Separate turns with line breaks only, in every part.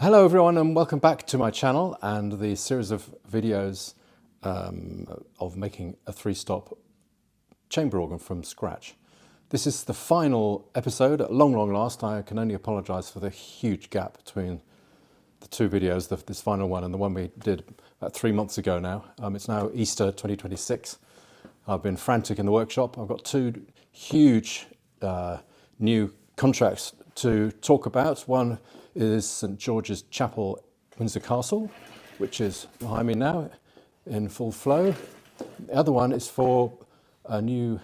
Hello everyone and welcome back to my channel and the series of videos of making a three-stop chamber organ from scratch. This is the final episode at long last. I can only apologise for the huge gap between the two videos, this final one and the one we did about 3 months ago now. It's now Easter 2026. I've been frantic in the workshop. I've got two huge new contracts to talk about. One is St George's Chapel, Windsor Castle, which is behind me now in full flow. The other one is for a new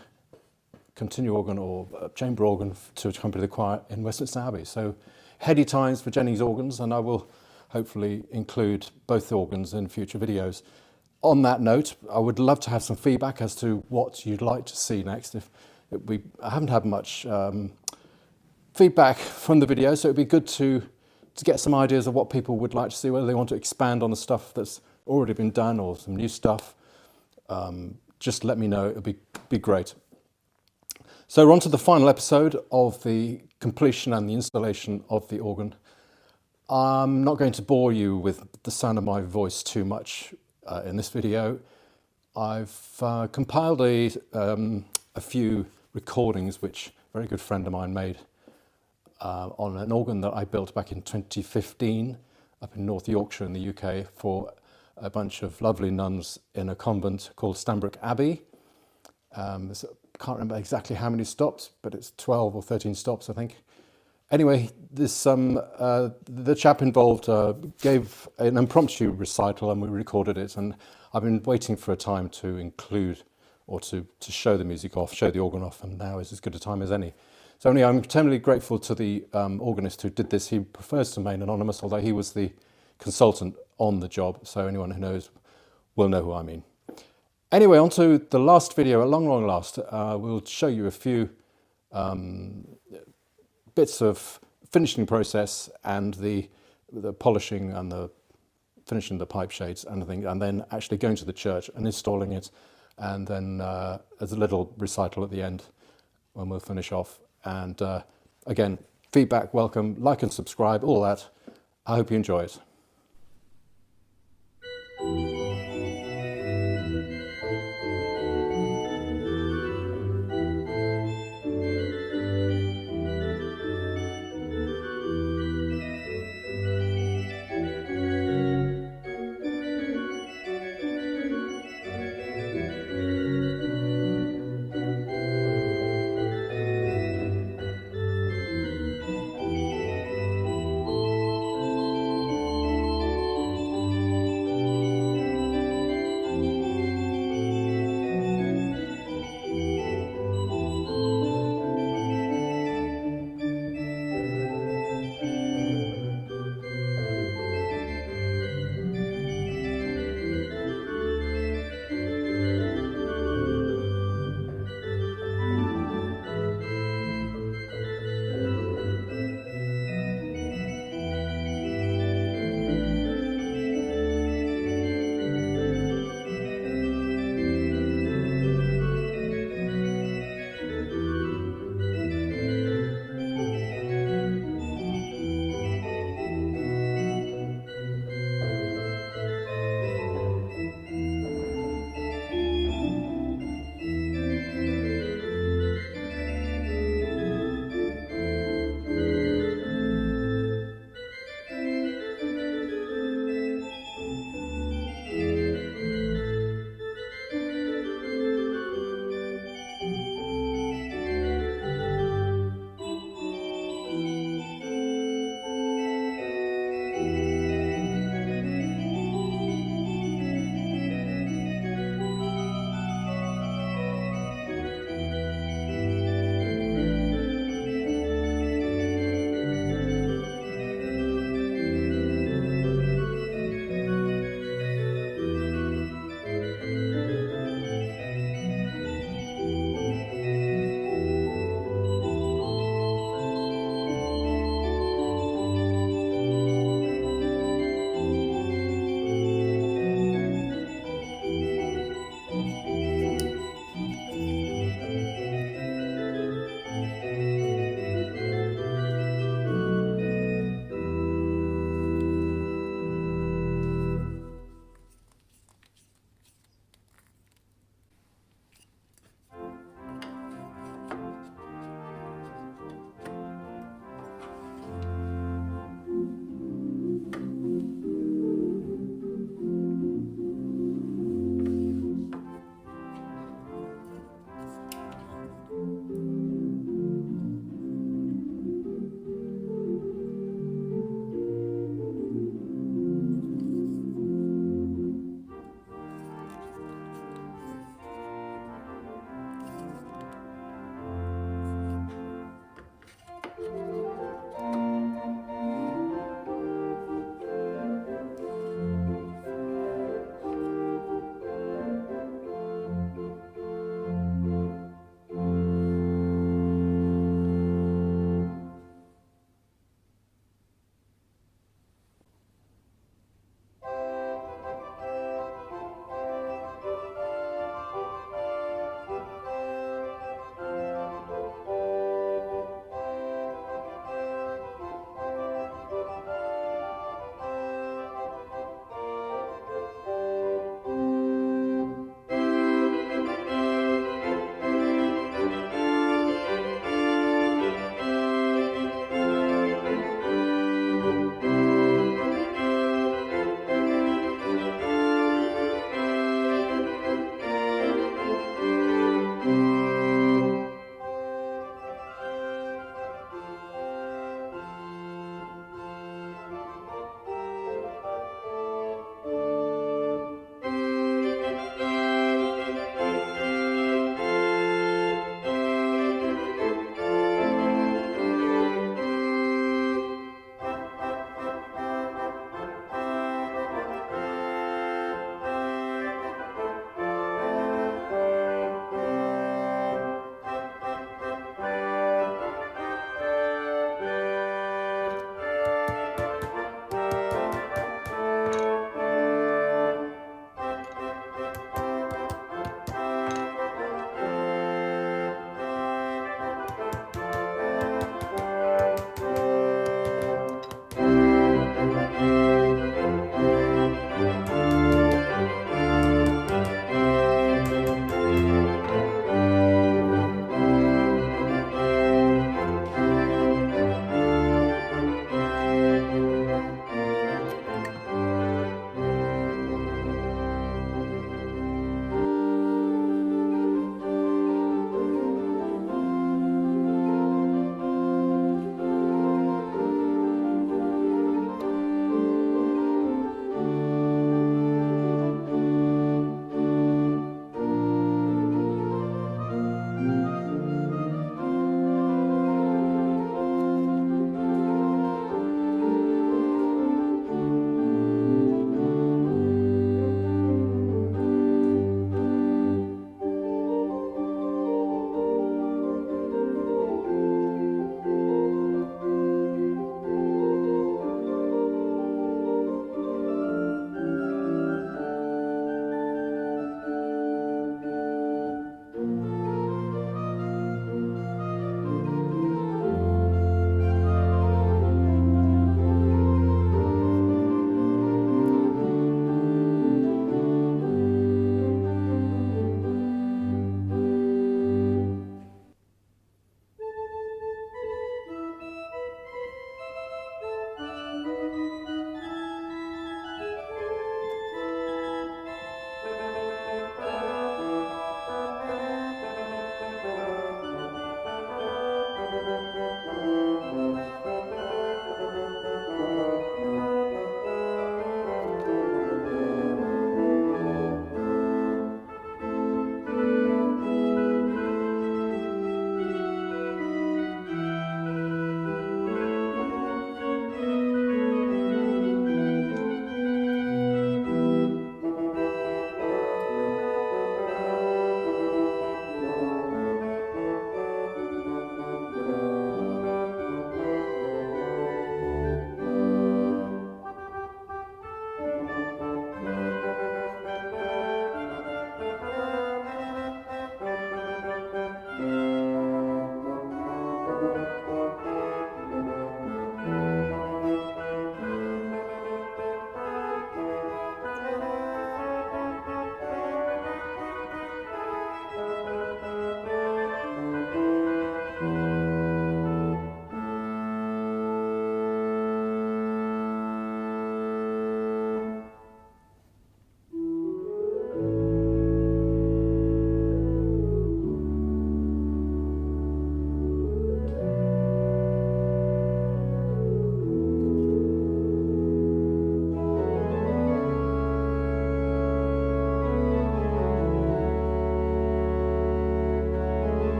continuo organ or chamber organ to accompany the choir in Westminster Abbey. So heady times for Jennings organs, and I will hopefully include both organs in future videos. On that note, I would love to have some feedback as to what you'd like to see next. I haven't had much feedback from the video, so it'd be good to get some ideas of what people would like to see, whether they want to expand on the stuff that's already been done or some new stuff. Just let me know, it would be great. So we're on to the final episode of the completion and the installation of the organ. I'm not going to bore you with the sound of my voice too much in this video. I've compiled a few recordings which a very good friend of mine made on an organ that I built back in 2015 up in North Yorkshire in the UK for a bunch of lovely nuns in a convent called Stanbrook Abbey. I can't remember exactly how many stops, but it's 12 or 13 stops, I think. Anyway, the chap involved gave an impromptu recital and we recorded it, and I've been waiting for a time to include or to show the music off, show the organ off, and now is as good a time as any. So anyway, I'm eternally grateful to the organist who did this. He prefers to remain anonymous, although he was the consultant on the job, so anyone who knows will know who I mean. Anyway, on to the last video. At long last, we'll show you a few bits of finishing process and the polishing and the finishing the pipe shades and everything, and then actually going to the church and installing it, and then as a little recital at the end when we'll finish off. And again, feedback welcome, like and subscribe, all that. I hope you enjoy it.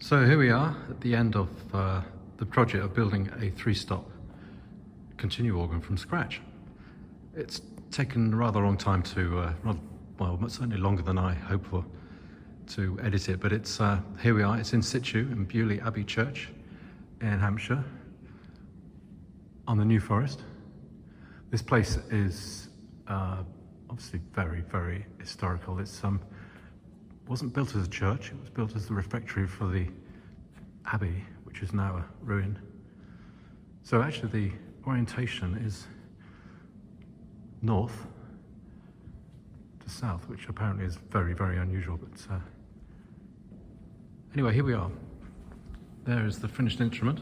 So here we are at the end of the project of building a three-stop continuo organ from scratch. It's taken a rather long time to, well, certainly longer than I hoped for, to edit it, but it's here we are. It's in situ in Bewley Abbey Church in Hampshire on the New Forest. This place is obviously very, very historical. It's wasn't built as a church, it was built as the refectory for the abbey, which is now a ruin. So actually the orientation is north to south, which apparently is very, very unusual. But anyway, here we are. There is the finished instrument.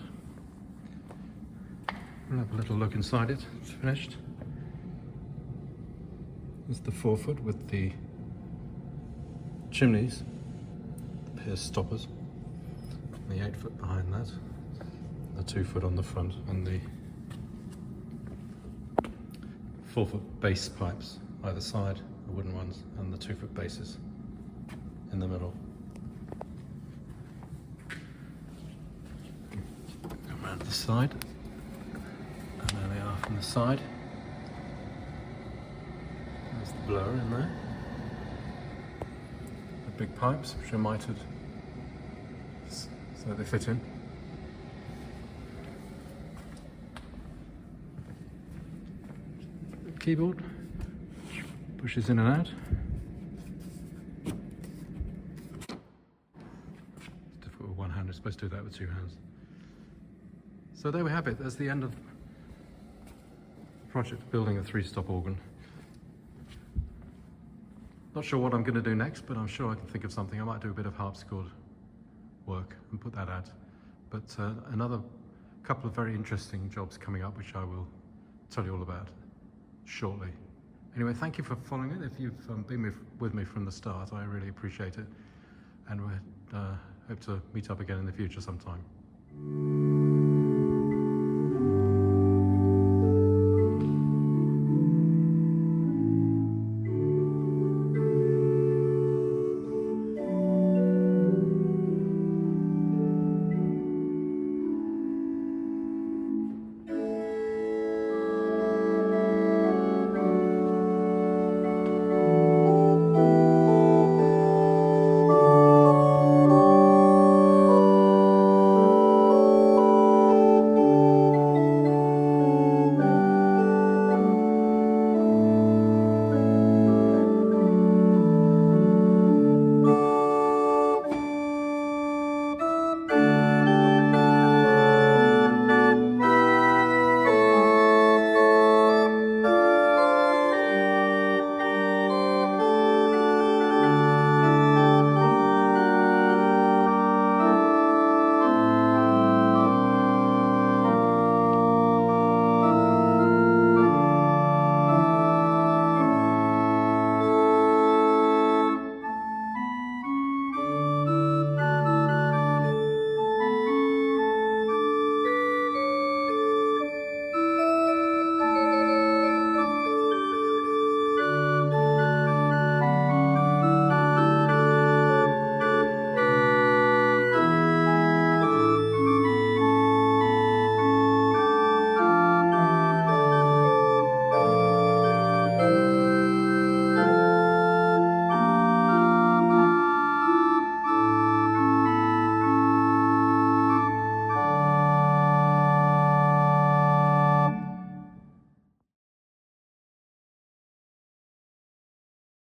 We'll have a little look inside it. It's finished. There's the 4-foot with the chimneys, the pierced stoppers, and the 8-foot behind that, the 2-foot on the front, and the 4-foot bass pipes either side, the wooden ones, and the 2-foot basses in the middle. Come around to the side, and there they are from the side. There's the blower in there. The big pipes, which are mitered so they fit in. The keyboard, which pushes in and out. It's difficult with one hand, you're supposed to do that with 2 hands. So there we have it, that's the end of the project, building a 3-stop organ. Not sure what I'm going to do next, but I'm sure I can think of something. I might do a bit of harpsichord work and put that out. But another couple of very interesting jobs coming up, which I will tell you all about shortly. Anyway, thank you for following it. If you've been with me from the start, I really appreciate it. And we hope to meet up again in the future sometime.